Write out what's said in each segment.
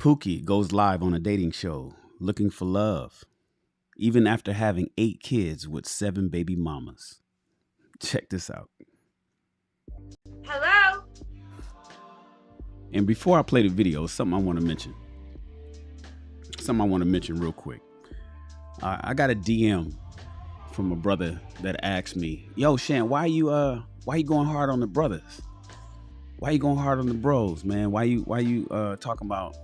Pookie goes live on a dating show looking for love, even after having 8 kids with 7 baby mamas. Check this out. Hello? And before I play the video, something I want to mention. Real quick. I got a DM from a brother that asked me, "Yo, Shan, why you going hard on the brothers? Why you going hard on the bros, man? Why you talking about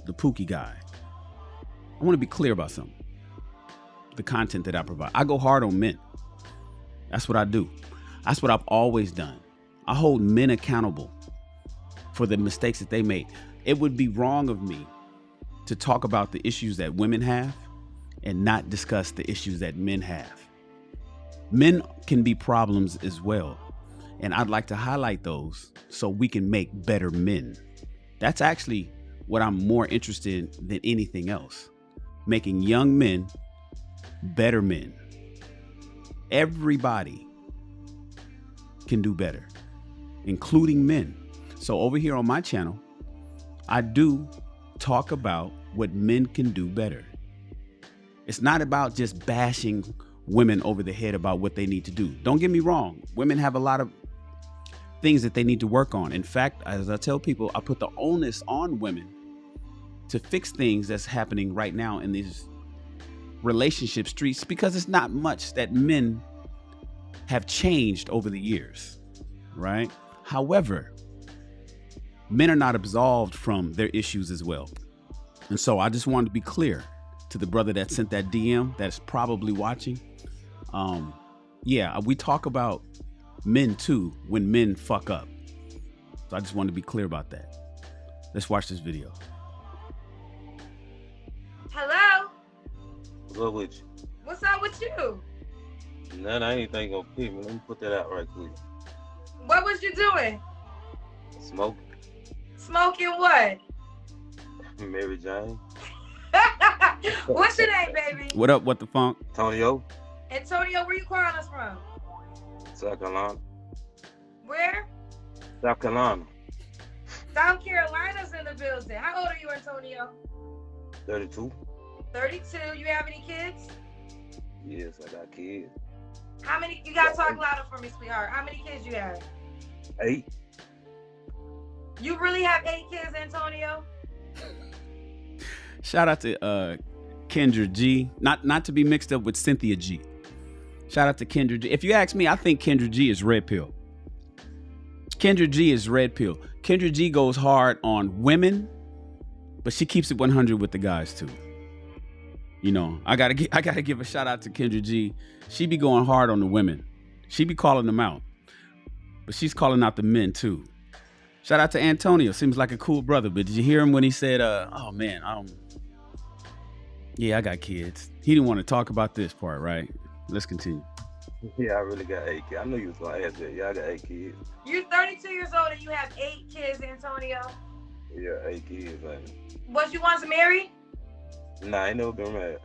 the Pookie guy?" I want to be clear about something. The content that I provide. I go hard on men. That's what I do. That's what I've always done. I hold men accountable for the mistakes that they make. It would be wrong of me to talk about the issues that women have and not discuss the issues that men have. Men can be problems as well. And I'd like to highlight those so we can make better men. That's actually what I'm more interested in than anything else. Making young men better men. Everybody can do better, including men. So over here on my channel, I do talk about what men can do better. It's not about just bashing women over the head about what they need to do. Don't get me wrong. Women have a lot of things that they need to work on. In fact, as I tell people, I put the onus on women to fix things that's happening right now in these relationship streets, because it's not much that men have changed over the years, right? However, men are not absolved from their issues as well. And so I just wanted to be clear to the brother that sent that DM that's probably watching. Yeah, we talk about men too when men fuck up. So I just wanted to be clear about that. Let's watch this video. Hello? What's up with you? What's up with you? None, I ain't think gonna pick me. Let me put that out right quick. What was you doing? Smoke. Smoking what? Mary Jane. What's your name, baby? What up, what the funk? Antonio. Antonio, where you calling us from? South Carolina. Where? South Carolina. South Carolina's in the building. How old are you, Antonio? 32. 32. You have any kids? Yes, I got kids. How many? You gotta talk louder for me, sweetheart. How many kids you have? 8. You really have 8 kids, Antonio? Shout out to Kendra G. Not to be mixed up with Cynthia G. Shout out to Kendra G. If you ask me, I think Kendra G is red pill. Kendra G is red pill. Kendra G goes hard on women, but she keeps it 100 with the guys too. You know, I gotta give a shout out to Kendra G. She be going hard on the women. She be calling them out, but she's calling out the men too. Shout out to Antonio. Seems like a cool brother. But did you hear him when he said, "Oh man, yeah, I got kids." He didn't want to talk about this part, right? Let's continue. Yeah, I really got 8 kids. I knew you was gonna ask that. Yeah, I got 8 kids. You're 32 years old and you have 8 kids, Antonio. Yeah, 8 kids, man. Was you once married? Nah, I ain't never been married.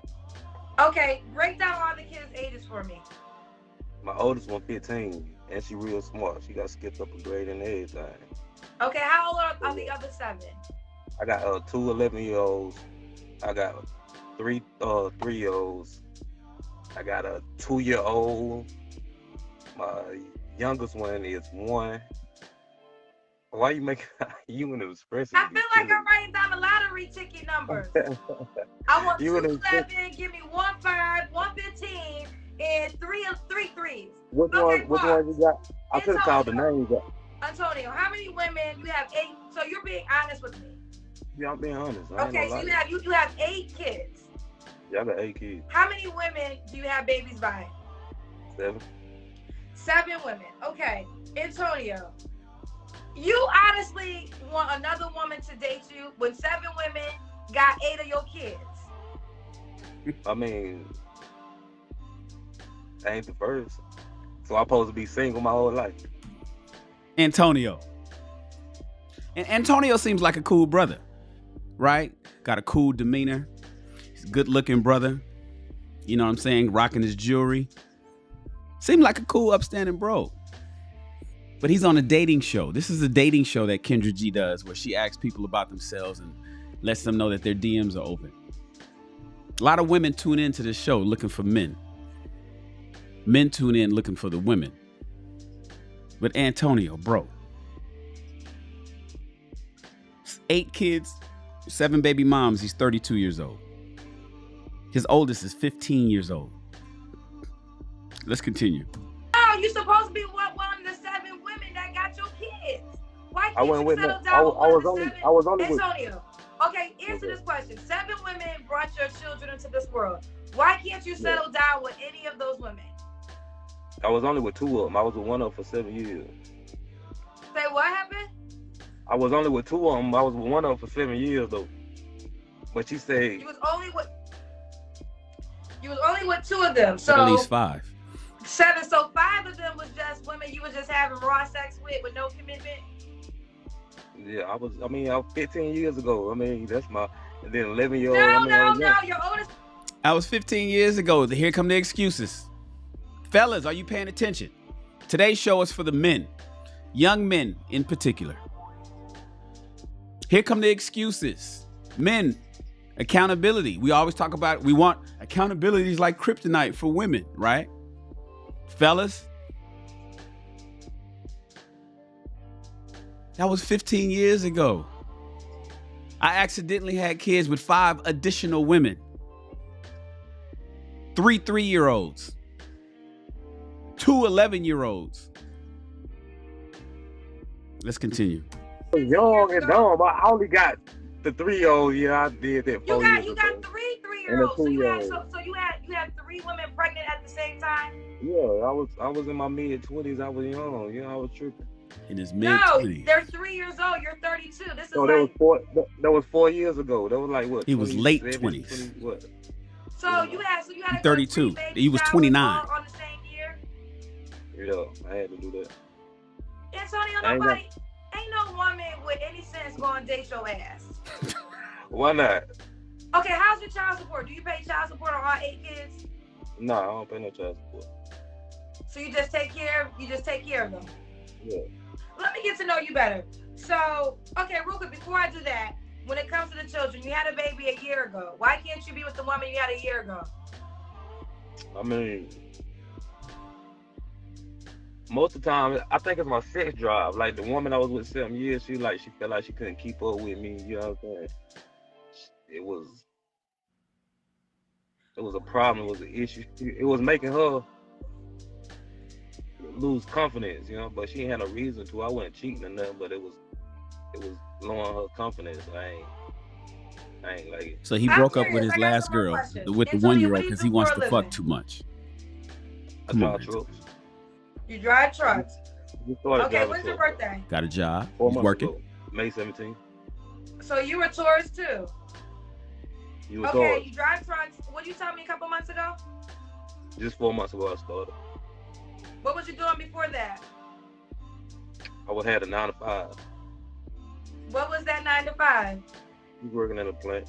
Okay, break down all the kids' ages for me. My oldest one 15, and she real smart. She got skipped up a grade and everything. Okay, how old are the other 7? I got 2 11-year-olds. I got 3 3-year-olds. I got a 2-year-old. My youngest one is 1. Why you making you an expression? I feel like I'm writing down the lottery ticket numbers. I want 2 7, give me 1 5, 1 15, and 3 3s. Which one you got? I could have called the names up. Antonio, how many women? You have 8. So you're being honest with me. Yeah, I'm being honest. Okay, so you have 8 kids. Yeah, I got 8 kids. How many women do you have babies by? 7. 7 women. Okay, Antonio, you honestly want another woman to date you when 7 women got 8 of your kids? I mean, I ain't the first, so I'm supposed to be single my whole life. Antonio. And Antonio seems like a cool brother, right? Got a cool demeanor. He's a good looking brother. You know what I'm saying? Rocking his jewelry. Seemed like a cool, upstanding bro. But he's on a dating show. This is a dating show that Kendra G does where she asks people about themselves and lets them know that their DMs are open. A lot of women tune into this show looking for men. Men tune in looking for the women. But Antonio, bro, 8 kids, 7 baby moms. He's 32 years old. His oldest is 15 years old. Let's continue. Oh, you're supposed to be one of the 7 women that got your kids. Why can't you settle down I with one of the 7? I was only with Antonio, okay, answer this question. 7 women brought your children into this world. Why can't you settle down with any of those women? I was only with 2 of them. I was with one of them for 7 years. Say what happened? I was only with 2 of them. I was with one of them for 7 years though. But she said you was only with 2 of them. So at least 5. 7. So 5 of them was just women you was just having raw sex with no commitment. Yeah, I was 15 years ago. I mean, that's my, and then 11-year-old. No, your oldest. I was 15 years ago. Here come the excuses. Fellas, are you paying attention? Today's show is for the men, young men in particular. Here come the excuses. Men, accountability. We always talk about, we want accountability is like kryptonite for women, right? Fellas, that was 15 years ago. I accidentally had kids with 5 additional women. 3 3-year-olds. 2 11-year-olds. Let's continue. Young and dumb. I only got the 3-year-old. Yeah, I did that. You got 3 3-year-olds. So you had 3 women pregnant at the same time. Yeah, I was in my mid-20s. I was young. Yeah, I was tripping. In his mid-20s. No, they're 3 years old. You're 32. This is that was 4 years ago. That was like what? He was late 20s. 20, what? So you had a 32. He was 29. On the same year. Yeah, I had to do that. Antonio, ain't no woman with any sense going to date your ass. Why not? Okay, how's your child support? Do you pay child support on all 8 kids? No, I don't pay no child support. So you just take care of them. Yeah. Let me get to know you better. So, okay, real quick, before I do that, when it comes to the children, you had a baby a year ago. Why can't you be with the woman you had a year ago? I mean, most of the time, I think it's my sex drive. Like the woman I was with 7 years, she felt like she couldn't keep up with me. You know what I'm saying? It was a problem. It was an issue. It was making her lose confidence, you know. But she ain't had no reason to. I wasn't cheating or nothing, but it was lowering her confidence. I ain't like it. So he broke up with his last girl, with the 1-year-old, because he wants to fuck too much. I drive trucks. You drive trucks. Okay, when's your birthday? Got a job. 4 He's months working. ago, May 17th. So you were Taurus too? You were okay, Taurus. you drive trucks. What did you tell me a couple months ago? Just 4 months ago I started. What was you doing before that? I would have a 9 to 5. What was that 9 to 5? You working in a plant.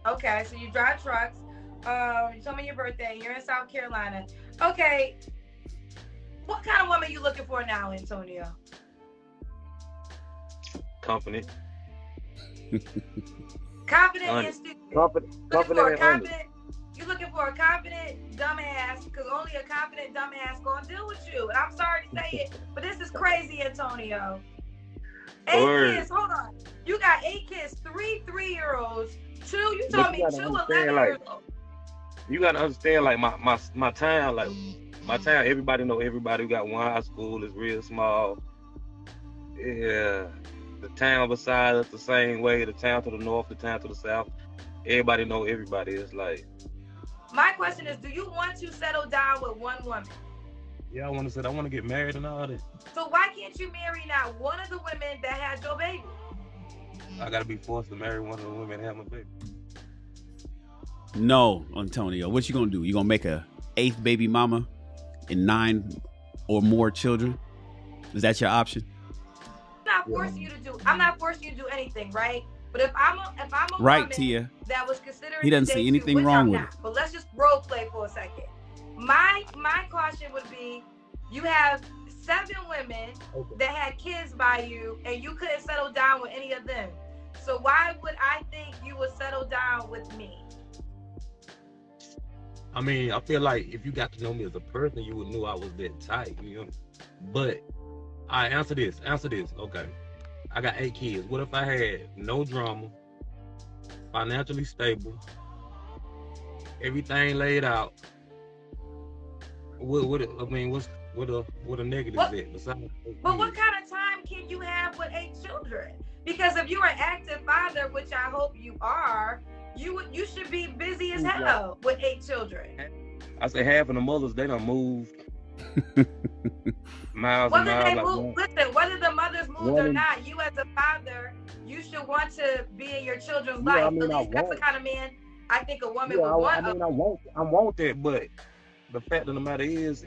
Okay, so you drive trucks. You told me your birthday. You're in South Carolina. Okay. What kind of woman you looking for now, Antonio? Confident. Confident and stupid. Confident. You're looking for a confident dumbass, because only a confident dumbass gonna deal with you. And I'm sorry to say it, but this is crazy, Antonio. 8 kids, hold on. You got 8 kids, 3 3-year-olds, 2, you told me 2 11-year-olds. You gotta understand, like my town, everybody know everybody. We got one high school, it's real small. Yeah. The town beside us the same way, the town to the north, the town to the south. Everybody know everybody. It's like, my question is, do you want to settle down with one woman? Yeah, I want to get married and all that. So why can't you marry not one of the women that had your baby? I gotta be forced to marry one of the women that have my baby. No, Antonio. What you gonna do? You gonna make a 8th baby mama and 9 or more children? Is that your option? I'm not forcing you to do anything, right? But if I'm a right, woman Tia. that was considering, he doesn't see anything wrong with it. But let's just role play for a second. My caution would be, you have 7 women that had kids by you, and you couldn't settle down with any of them. So why would I think you would settle down with me? I mean, I feel like if you got to know me as a person, you would know I was that type, you know. But I answer this. Okay. I got 8 kids. What if I had no drama, financially stable, everything laid out? What a negative is that? Besides, but what kind of time can you have with 8 children? Because if you're an active father, which I hope you are, you should be busy as hell with 8 children. I say half of the mothers, they done moved miles and miles. Listen, whether the mothers moved or not, you as a father, you should want to be in your children's life. I mean, At least that's the kind of man I think a woman would want. I want that, but the fact of the matter is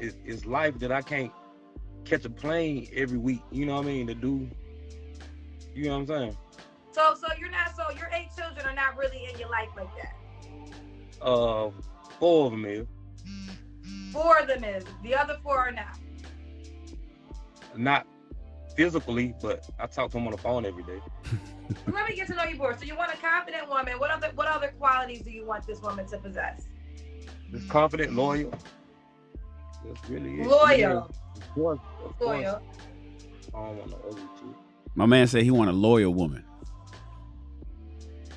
life that I can't catch a plane every week. You know what I mean? To do, you know what I'm saying? So your 8 children are not really in your life like that. 4 of them is. 4 of them is. The other 4 are not. Not physically, but I talk to them on the phone every day. Let me get to know you more. So you want a confident woman. What other qualities do you want this woman to possess? Just confident, loyal. That's really it. Loyal. Of course. Loyal. I don't want no ugly too. My man said he want a loyal woman.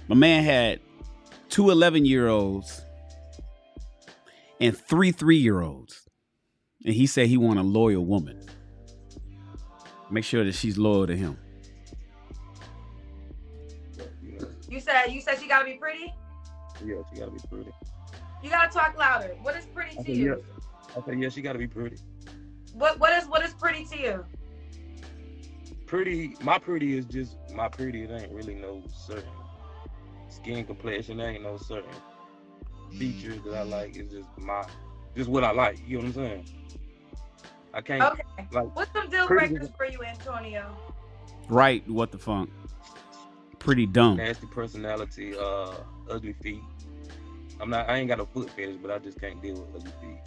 My man had 2 11-year-olds and 3 3-year-olds. And he said he want a loyal woman. Make sure that she's loyal to him. You said she gotta be pretty? Yeah, she gotta be pretty. You gotta talk louder. What is pretty to you? I said, yeah, she gotta be pretty. What is pretty to you? Pretty, my pretty is just my pretty. It ain't really no certain skin complexion. There ain't no certain features that I like. It's just what I like. You know what I'm saying? I can't. Okay. What's some deal breakers for you, Antonio? Right. What the funk? Pretty dumb. Nasty personality. Ugly feet. I ain't got a foot fetish, but I just can't deal with ugly feet.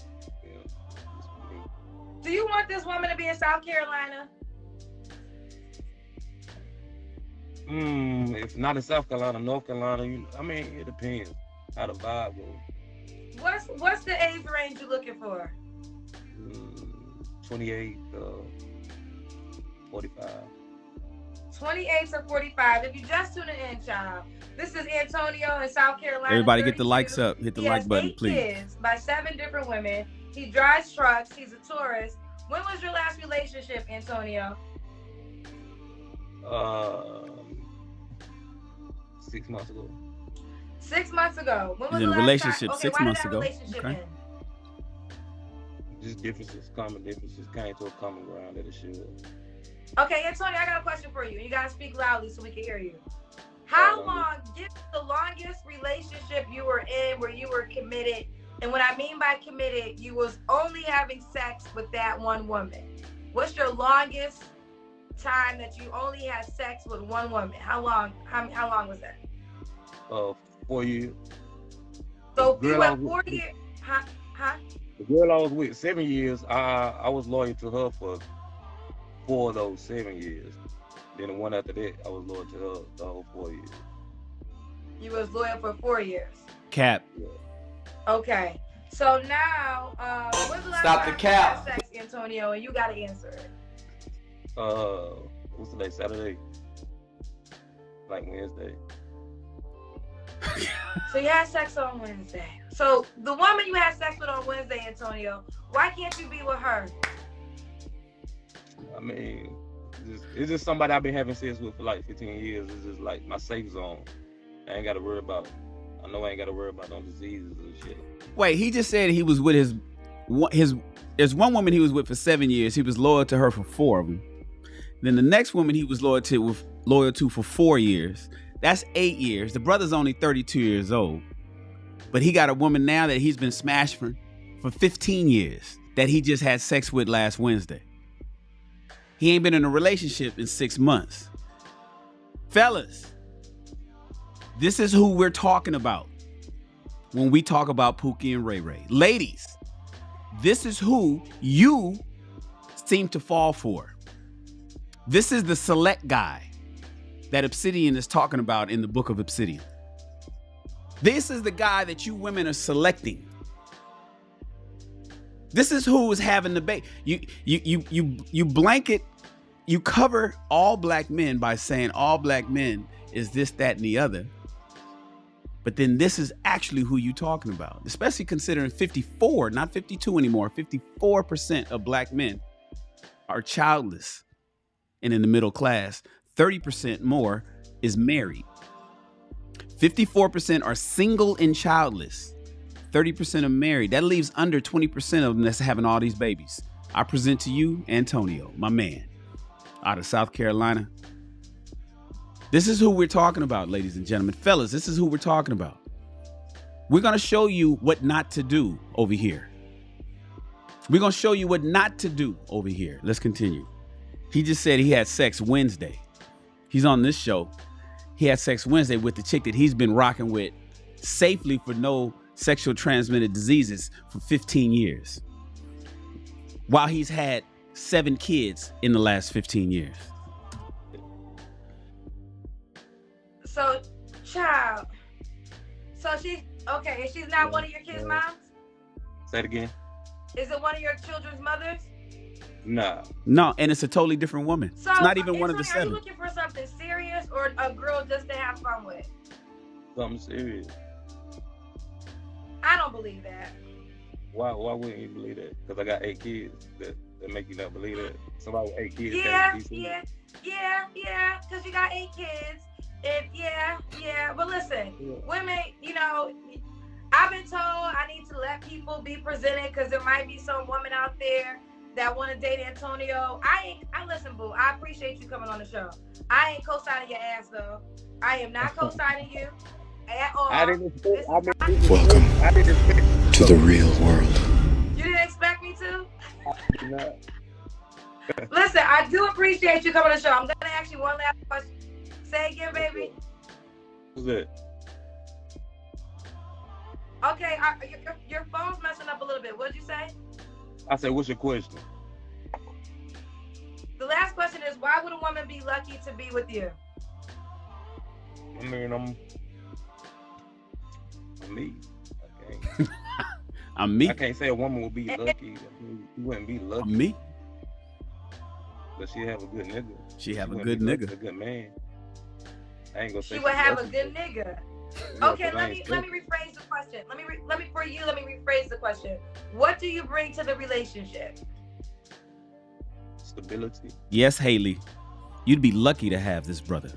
You know, do you want this woman to be in South Carolina? If not in South Carolina, North Carolina, it depends how the vibe goes. What's the age range you looking for? 28, 45. 28 to 45. If you just tuning in, child, this is Antonio in South Carolina. Everybody get the likes up. Hit the like button, please. He has 8 kids by 7 different women. He drives trucks. He's a tourist. When was your last relationship, Antonio? 6 months ago. 6 months ago. When was in the a last relationship time? 6 months ago. Okay. Just common differences came to a common ground that it should. Okay, Antonio, I got a question for you. You gotta speak loudly so we can hear you. How long, give the longest relationship you were in where you were committed? And what I mean by committed, you was only having sex with that one woman. What's your longest time that you only had sex with one woman? How long was that? 4 years. So you went 4 years? Huh? The girl I was with 7 years, I was loyal to her for 4 of those 7 years. Then the one after that, I was loyal to her the whole 4 years. You was loyal for 4 years. Cap. Yeah. Okay. So now, when's the last time you had sex, Antonio? And you gotta answer it. What's today? Saturday. Like Wednesday. So you had sex on Wednesday. So the woman you had sex with on Wednesday, Antonio, why can't you be with her? I mean, it's just somebody I've been having sex with for like 15 years. It's just like my safe zone. I ain't got to worry about. I know I ain't got to worry about no diseases and shit. Wait, he just said he was with his. There's one woman he was with for 7 years. He was loyal to her for 4 of them. Then the next woman he was loyal to for 4 years. That's 8 years. The brother's only 32 years old. But he got a woman now that he's been smashed for 15 years that he just had sex with last Wednesday. He ain't been in a relationship in 6 months. Fellas, this is who we're talking about when we talk about Pookie and Ray Ray. Ladies, this is who you seem to fall for. This is the select guy that Obsidian is talking about in the book of Obsidian. This is the guy that you women are selecting. This is who is having the baby. You blanket, you cover all black men by saying all black men is this, that, and the other. But then this is actually who you talking about, especially considering 54, not 52 anymore. 54% of black men are childless and in the middle class. 30% more is married. 54% are single and childless. 30% are married. That leaves under 20% of them that's having all these babies. I present to you Antonio, my man, out of South Carolina. This is who we're talking about, ladies and gentlemen. Fellas, this is who we're talking about. We're going to show you what not to do over here. We're going to show you what not to do over here. Let's continue. He just said he had sex Wednesday. He's on this show. He had sex Wednesday with the chick that he's been rocking with safely for no sexual transmitted diseases for 15 years. While he's had 7 kids in the last 15 years. So, child. So she's okay. And she's not one of your kids' moms? Say it again. Is it one of your children's mothers? No, and it's a totally different woman. So, it's not even one of the 7. Are you looking for something serious or a girl just to have fun with? Something serious. I don't believe that. Why wouldn't you believe that? Because I got 8 kids that make you not believe that. Somebody with 8 kids. Yeah. Because you got 8 kids. Yeah. But listen, women, I've been told I need to let people be presented because there might be some woman out there that want to date Antonio. I listen, boo. I appreciate you coming on the show. I ain't co-signing your ass though. I am not co-signing you at all. Welcome to the real world. You didn't expect me to? Listen, I do appreciate you coming on the show. I'm gonna ask you one last question. Say again, baby. Who's that? Okay, your phone's messing up a little bit. What'd you say? I said, what's your question? The last question is, why would a woman be lucky to be with you? I mean, I'm me. Okay. I'm me. I can't say a woman would be lucky. You wouldn't be lucky. I'm me. But she have a good nigga. She have a good nigga. A good man. I ain't gonna say she would have a good nigga. Okay, let me rephrase the question. Let me rephrase the question. What do you bring to the relationship? Stability. Yes, Haley. You'd be lucky to have this brother.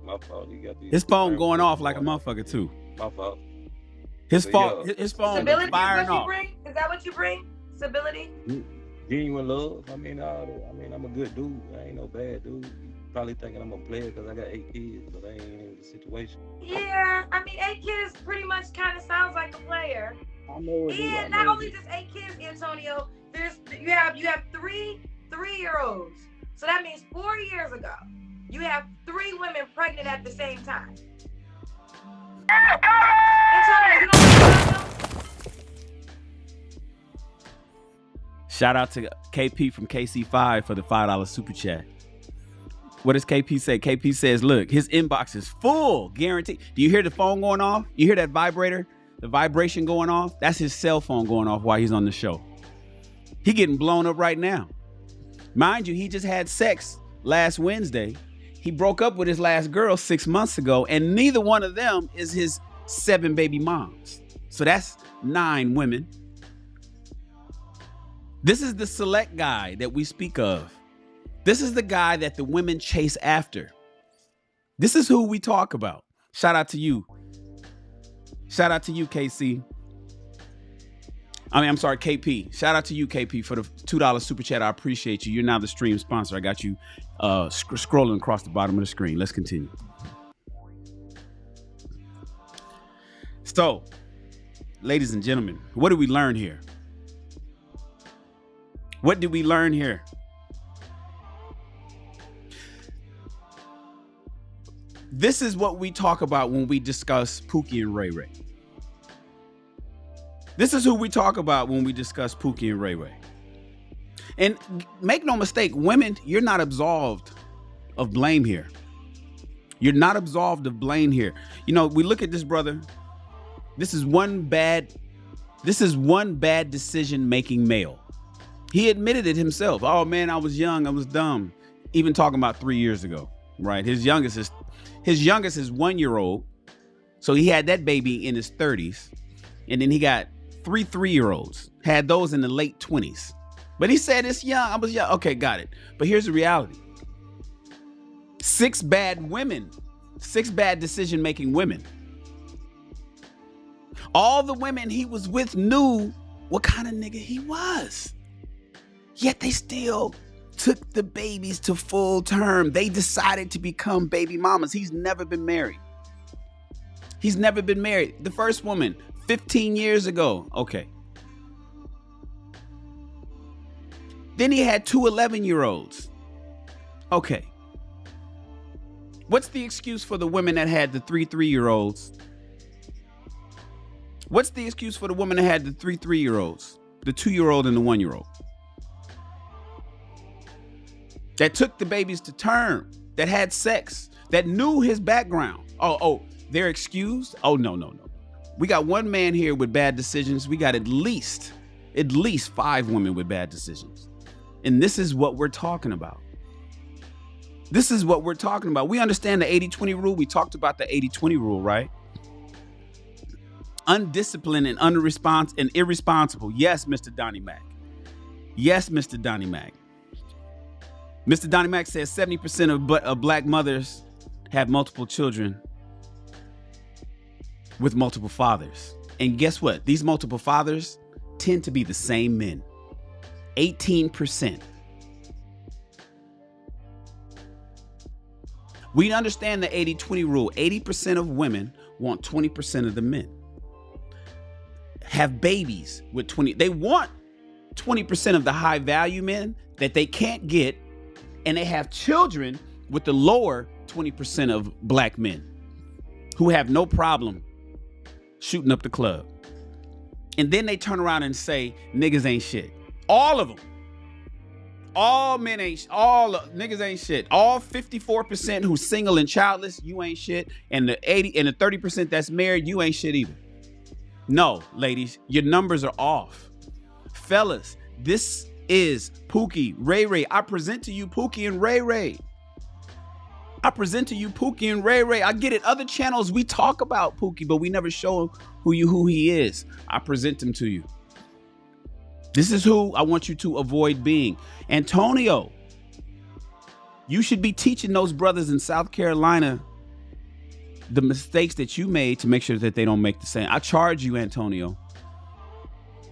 My fault. You got his phone going off like a motherfucker too. My fault. His phone is firing off. Is that what you bring? Stability? Genuine love. I'm a good dude. I ain't no bad dude. Probably thinking I'm a player because I got 8 kids, but I ain't in the situation. Yeah, 8 kids pretty much kind of sounds like a player. I know it. And not only just 8 kids, Antonio. You have 3 3-year-olds. So that means 4 years ago, you have 3 women pregnant at the same time. Antonio, you know Shout out to KP from KC5 for the $5 super chat. What does KP say? KP says, look, his inbox is full, guaranteed. Do you hear the phone going off? You hear that vibrator? The vibration going off? That's his cell phone going off while he's on the show. He getting blown up right now. Mind you, he just had sex last Wednesday. He broke up with his last girl 6 months ago, and neither one of them is his 7 baby moms. So that's 9 women. This is the select guy that we speak of. This is the guy that the women chase after. This is who we talk about. Shout out to you. Shout out to you, KC. I'm sorry, KP. Shout out to you, KP, for the $2 super chat. I appreciate you. You're now the stream sponsor. I got you scrolling across the bottom of the screen. Let's continue. So, ladies and gentlemen, what did we learn here? What did we learn here? This is what we talk about when we discuss Pookie and Ray Ray. This is who we talk about when we discuss Pookie and Ray Ray. And make no mistake, women, you're not absolved of blame here. You're not absolved of blame here. You know, we look at this brother. This is one bad decision-making male. He admitted it himself. Oh man, I was young, I was dumb. Even talking about 3 years ago, right? His youngest is 1-year-old. So he had that baby in his 30s. And then he got 3 3-year-olds. Had those in the late 20s. But he said it's young. I was young. Okay, got it. But here's the reality. 6 bad decision-making women. All the women he was with knew what kind of nigga he was. Yet they still took the babies to full term. They decided to become baby mamas. He's never been married. The first woman, 15 years ago. Okay. Then he had 2 11-year-olds. Okay. What's the excuse for the women that had the 3 3-year-olds? What's the excuse for the woman that had the 3 3-year-olds? The 2-year-old and the 1-year-old? That took the babies to term, that had sex, that knew his background. Oh, they're excused? Oh, no. We got one man here with bad decisions. We got at least 5 women with bad decisions. And this is what we're talking about. We understand the 80-20 rule. We talked about the 80-20 rule, right? Undisciplined and irresponsible. Yes, Mr. Donnie Mac. Mr. Donnie Mac says 70% of black mothers have multiple children with multiple fathers. And guess what? These multiple fathers tend to be the same men. 18%. We understand the 80-20 rule. 80% of women want 20% of the men. Have babies with 20. They want 20% of the high value men that they can't get. And they have children with the lower 20% of black men who have no problem shooting up the club. And then they turn around and say, niggas ain't shit. All of them. All men ain't, niggas ain't shit. All 54% who's single and childless, you ain't shit. And the 30% that's married, you ain't shit either. No, ladies, your numbers are off. Fellas, this is Pookie, Ray Ray. I present to you Pookie and Ray Ray. I get it. Other channels, we talk about Pookie, but we never show who he is. I present him to you. This is who I want you to avoid being. Antonio, you should be teaching those brothers in South Carolina the mistakes that you made to make sure that they don't make the same. I charge you, Antonio.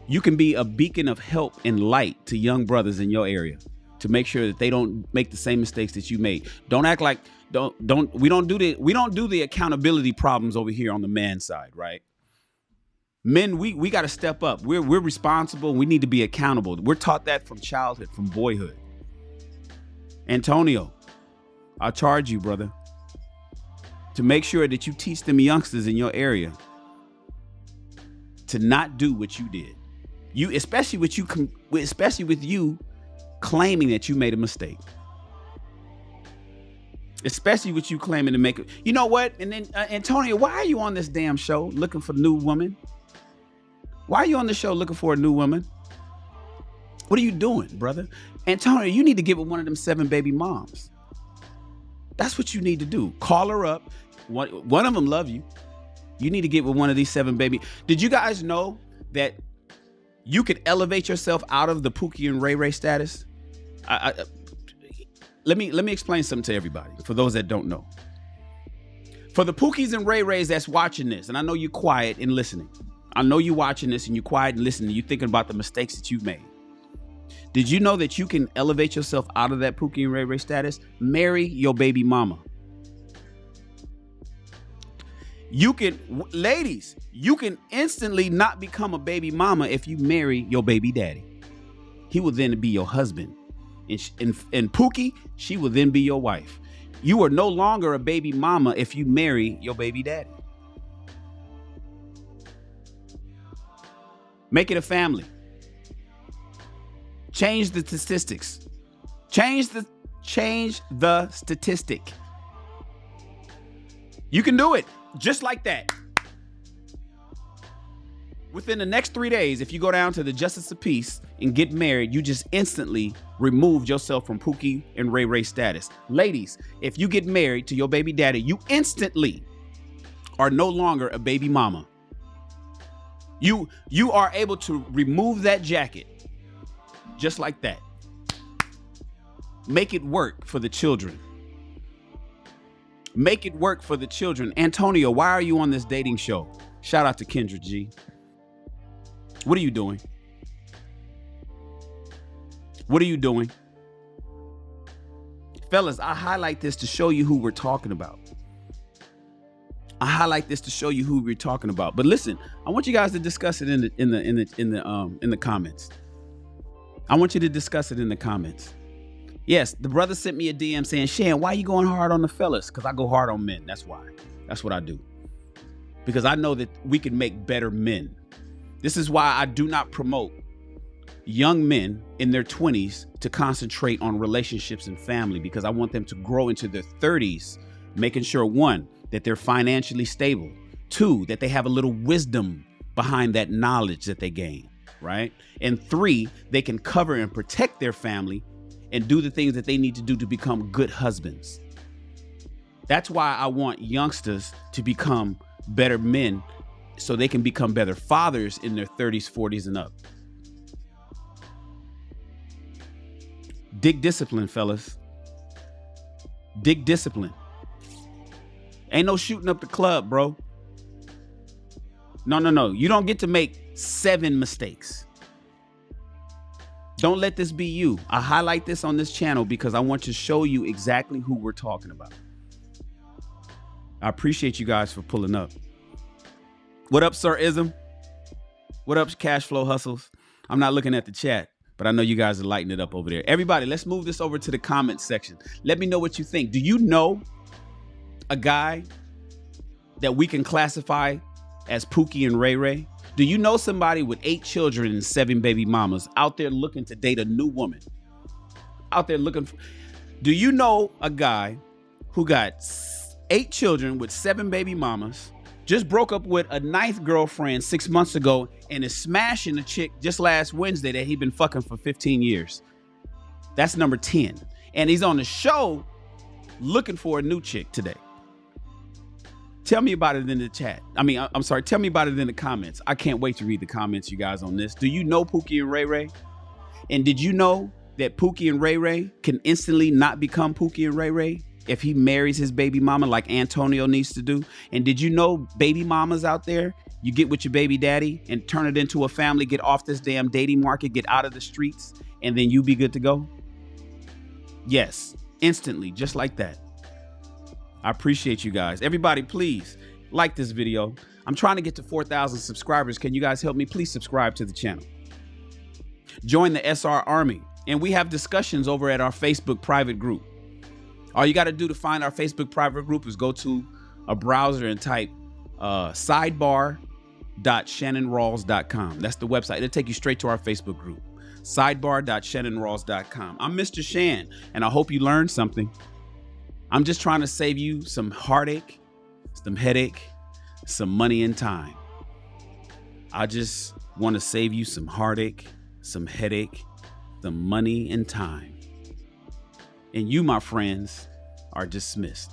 You can be a beacon of help and light to young brothers in your area to make sure that they don't make the same mistakes that you made. Don't act like we don't do the accountability problems over here on the man side, right? Men, we got to step up. We're responsible. We need to be accountable. We're taught that from childhood, from boyhood. Antonio, I charge you, brother, to make sure that you teach them youngsters in your area to not do what you did. Especially with you claiming that you made a mistake. Especially with you claiming to make it. You know what? And then Antonio, why are you on this damn show looking for a new woman? Why are you on the show looking for a new woman? What are you doing, brother? Antonio, you need to get with one of them 7 baby moms. That's what you need to do. Call her up. One of them love you. You need to get with one of these 7 baby. Did you guys know that you could elevate yourself out of the Pookie and Ray Ray status? Let me explain something to everybody, for those that don't know. For the Pookies and Ray Rays that's watching this, and I know you're quiet and listening. I know you're watching this and you're quiet and listening. You're thinking about the mistakes that you've made. Did you know that you can elevate yourself out of that Pookie and Ray Ray status? Marry your baby mama. Ladies, you can instantly not become a baby mama if you marry your baby daddy. He will then be your husband. And Pookie, she will then be your wife. You are no longer a baby mama if you marry your baby daddy. Make it a family. Change the statistics. Change Change the statistic. You can do it just like that. Within the next 3 days, if you go down to the Justice of Peace and get married, you just instantly removed yourself from Pookie and Ray Ray status. Ladies, if you get married to your baby daddy, you instantly are no longer a baby mama. You are able to remove that jacket just like that. Make it work for the children. Make it work for the children. Antonio, why are you on this dating show? Shout out to Kendra G. What are you doing? What are you doing? Fellas, I highlight this to show you who we're talking about. I highlight this to show you who we're talking about. But listen, I want you guys to discuss it in the comments. I want you to discuss it in the comments. Yes, the brother sent me a DM saying, Shan, why are you going hard on the fellas? Because I go hard on men. That's why. That's what I do. Because I know that we can make better men. This is why I do not promote young men in their 20s to concentrate on relationships and family, because I want them to grow into their 30s, making sure, one, that they're financially stable, two, that they have a little wisdom behind that knowledge that they gain, right? And three, they can cover and protect their family and do the things that they need to do to become good husbands. That's why I want youngsters to become better men so they can become better fathers in their 30s, 40s, and up. Dig discipline, fellas. Dig discipline. Ain't no shooting up the club, bro. No. You don't get to make 7 mistakes. Don't let this be you. I highlight this on this channel because I want to show you exactly who we're talking about. I appreciate you guys for pulling up. What up, Sir Ism? What up, Cash Flow Hustles? I'm not looking at the chat, but I know you guys are lighting it up over there. Everybody, let's move this over to the comments section. Let me know what you think. Do you know a guy that we can classify as Pookie and Ray Ray? Do you know somebody with 8 children and 7 baby mamas out there looking to date a new woman? Out there looking for... Do you know a guy who got 8 children with 7 baby mamas, just broke up with a 9th girlfriend 6 months ago, and is smashing a chick just last Wednesday that he'd been fucking for 15 years? That's number 10. And he's on the show looking for a new chick today. Tell me about it in the chat. I'm sorry. Tell me about it in the comments. I can't wait to read the comments, you guys, on this. Do you know Pookie and Ray Ray? And did you know that Pookie and Ray Ray can instantly not become Pookie and Ray Ray if he marries his baby mama like Antonio needs to do? And did you know, baby mamas out there, you get with your baby daddy and turn it into a family, get off this damn dating market, get out of the streets, and then you be good to go? Yes, instantly, just like that. I appreciate you guys. Everybody, please like this video. I'm trying to get to 4,000 subscribers. Can you guys help me? Please subscribe to the channel. Join the SR Army. And we have discussions over at our Facebook private group. All you got to do to find our Facebook private group is go to a browser and type sidebar.shannonrawls.com. That's the website. It'll take you straight to our Facebook group. Sidebar.shannonrawls.com. I'm Mr. Shan, and I hope you learned something. I'm just trying to save you some heartache, some headache, some money and time. I just want to save you some heartache, some headache, some money and time. And you, my friends, are dismissed.